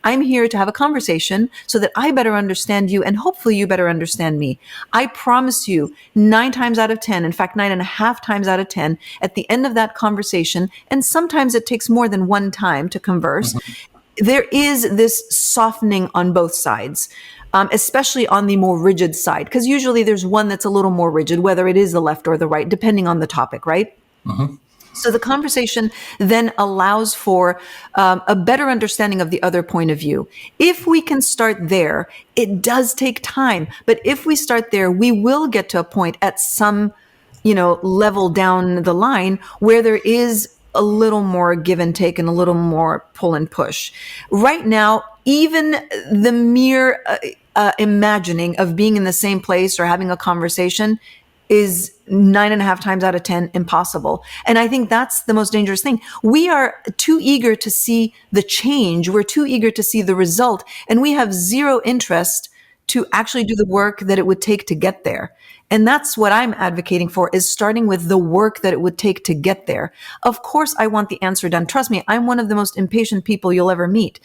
I'm here to have a conversation so that I better understand you and hopefully you better understand me. I promise you, 9 times out of 10, in fact, 9.5 times out of 10, at the end of that conversation, and sometimes it takes more than one time to converse, there is this softening on both sides. Especially on the more rigid side, because usually there's one that's a little more rigid, whether it is the left or the right, depending on the topic, right? Mhm. So the conversation then allows for a better understanding of the other point of view. If we can start there, it does take time, but if we start there, we will get to a point at some, level down the line where there is a little more give and take and a little more pull and push. Right now, even the mere imagining of being in the same place or having a conversation is 9.5 times out of 10 impossible. And I think that's the most dangerous thing. We are too eager to see the change. We're too eager to see the result. And we have zero interest to actually do the work that it would take to get there. And that's what I'm advocating for, is starting with the work that it would take to get there. Of course, I want the answer done. Trust me, I'm one of the most impatient people you'll ever meet.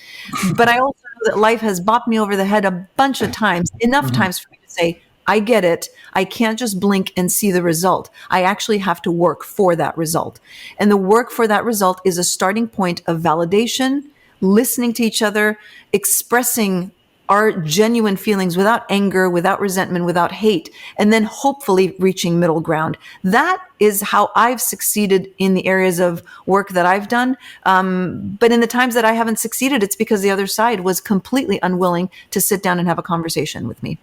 But I also know that life has bopped me over the head a bunch of times, enough Mhm. times for me to say, I get it. I can't just blink and see the result. I actually have to work for that result. And the work for that result is a starting point of validation, listening to each other, expressing our genuine feelings without anger, without resentment, without hate, and then hopefully reaching middle ground. That is how I've succeeded in the areas of work that I've done. But in the times that I haven't succeeded, it's because the other side was completely unwilling to sit down and have a conversation with me.